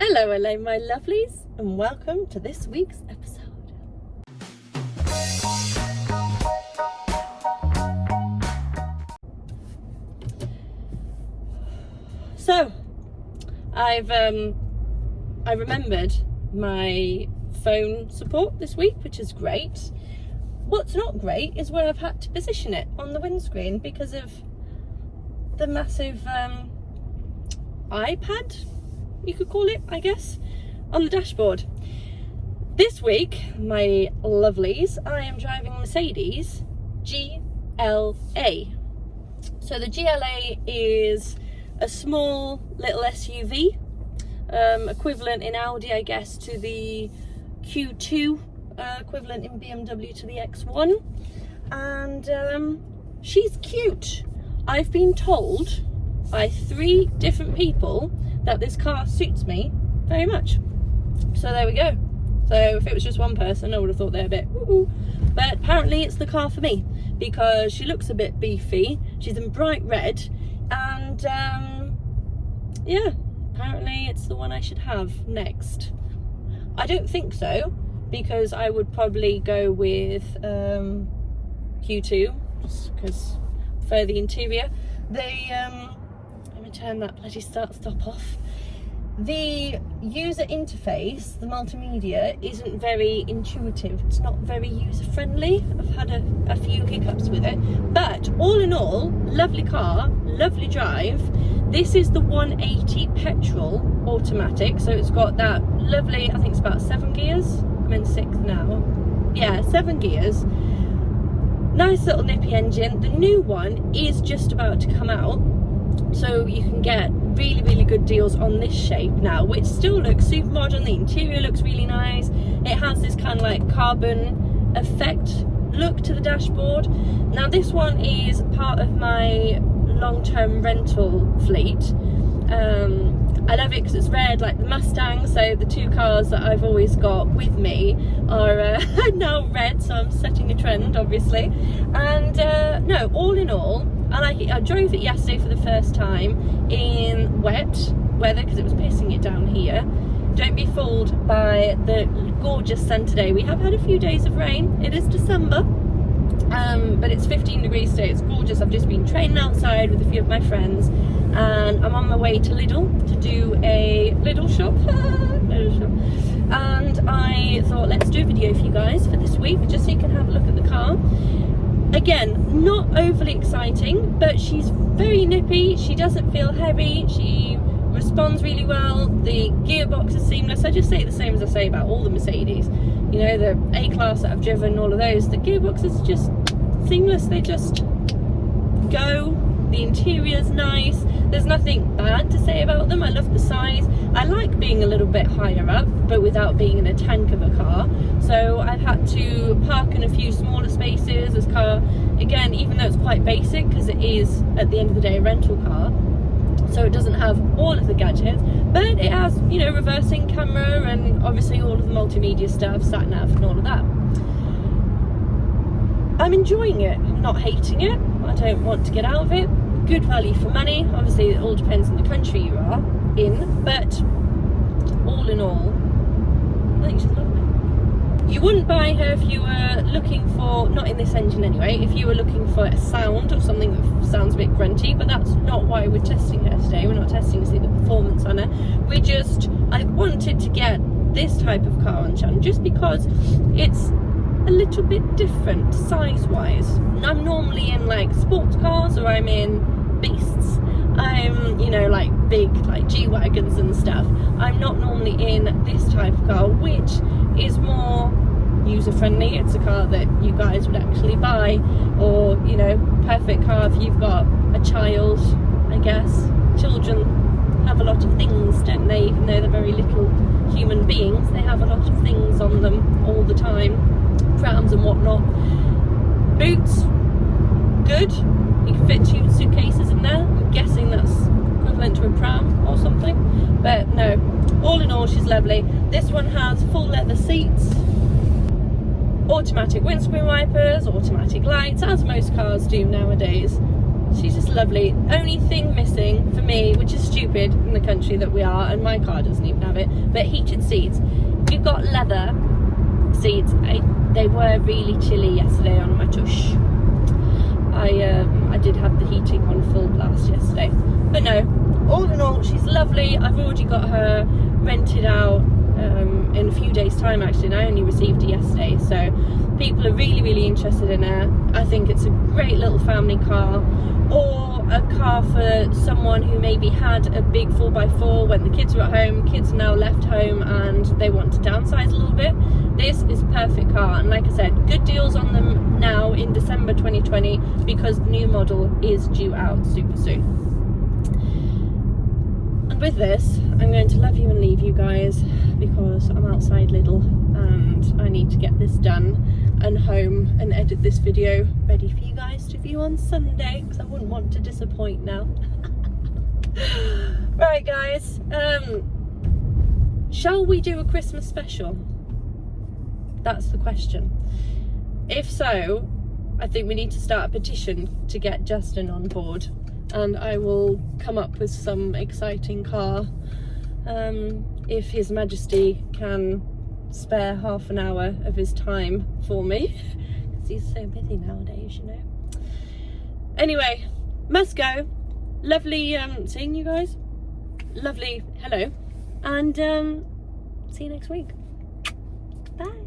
Hello my lovelies, and welcome to this week's episode. So, I remembered my phone support this week, which is great. What's not great is where I've had to position it on the windscreen because of the massive iPad, you could call it, I guess, on the dashboard. This week, my lovelies, I am driving Mercedes GLA. So the GLA is a small little SUV, equivalent in Audi, I guess, to the Q2, equivalent in BMW to the X1, and she's cute. I've been told by 3 different people that this car suits me very much. So there we go. So if it was just one person, I would have thought they're a bit woo-woo. But apparently it's the car for me because she looks a bit beefy. She's in bright red, and yeah, apparently it's the one I should have next. I don't think so, because I would probably go with Q2, just because for the interior. They let me turn that bloody stop off. The user interface, the multimedia, isn't very intuitive. It's not very user friendly. I've had a few hiccups with it, but all in all, lovely car, lovely drive. This is the 180 petrol automatic, so it's got that lovely, I think it's about 7 gears. I'm in 6th now. Yeah, 7 gears. Nice little nippy engine. The new one is just about to come out, so you can get really good deals on this shape now, which still looks super modern. The interior looks really nice. It has this kind of like carbon effect look to the dashboard. Now this one is part of my long-term rental fleet. I love it because it's red like the Mustang, so the 2 cars that I've always got with me are now red, so I'm setting a trend obviously. And no, all in all, I like it. I drove it yesterday for the first time in wet weather because it was pissing it down here. Don't be fooled by the gorgeous sun today. We have had a few days of rain. It is December, but it's 15 degrees today. It's gorgeous. I've just been training outside with a few of my friends, and I'm on my way to Lidl to do a Lidl shop. And I thought, let's do a video for you guys for this week, just so you can have a look at the car. Again, not overly exciting, but she's very nippy. She doesn't feel heavy. She responds really well. The gearbox is seamless. I just say the same as I say about all the Mercedes. You know, the A-Class that I've driven, all of those. The gearbox is just seamless. They just go. The interior's nice. There's nothing bad to say about them. I love the size. I like being a little bit higher up, but without being in a tank of a car. So I've had to park in a few smaller spaces. This car, again, even though it's quite basic, because it is, at the end of the day, a rental car, so it doesn't have all of the gadgets, but it has, you know, reversing camera and obviously all of the multimedia stuff, sat nav and all of that. I'm enjoying it. I'm not hating it. I don't want to get out of it. Good value for money. Obviously it all depends on the country you are in, but all in all, I think she's lovely. You wouldn't buy her if you were looking for, not in this engine anyway, if you were looking for a sound or something that sounds a bit grunty, but that's not why we're testing her today. We're not testing to see the performance on her. I wanted to get this type of car on channel just because it's a little bit different size-wise. I'm normally in like sports cars, or I'm in beasts. I'm, you know, like big like G-Wagons and stuff. I'm not normally in this type of car, which is more user-friendly. It's a car that you guys would actually buy, or, you know, perfect car if you've got a child, I guess. Children have a lot of things, don't they? Even though they're very little human beings, they have a lot of things on them all the time. Prams and whatnot. Boots, good. You can fit 2 suitcases in there. I'm guessing that's equivalent to a pram or something. But no, all in all, she's lovely. This one has full leather seats, automatic windscreen wipers, automatic lights, as most cars do nowadays. she's just lovely. Only thing missing for me, which is stupid in the country that we are, and my car doesn't even have it, but heated seats. If you've got leather seats, they were really chilly yesterday on my tush. I did have the heating on full blast yesterday, but no, all in all, she's lovely. I've already got her rented out in a few days' time, actually, and I only received it yesterday, so people are really interested in her. I think it's a great little family car, or a car for someone who maybe had a big 4x4 when the kids were at home, kids are now left home and they want to downsize a little bit. This is a perfect car, and like I said, good deals on them now in December 2020 because the new model is due out super soon. And with this, I'm going to love you and leave you guys because I'm outside Lidl and I need to get this done and home and edit this video ready for you guys to view on Sunday, because I wouldn't want to disappoint now. Right guys, shall we do a Christmas special? That's the question. If so, I think we need to start a petition to get Justin on board, and I will come up with some exciting car if His Majesty can spare half an hour of his time for me, because he's so busy nowadays, you know. Anyway, must go. Lovely seeing you guys. Lovely hello, and see you next week. Bye.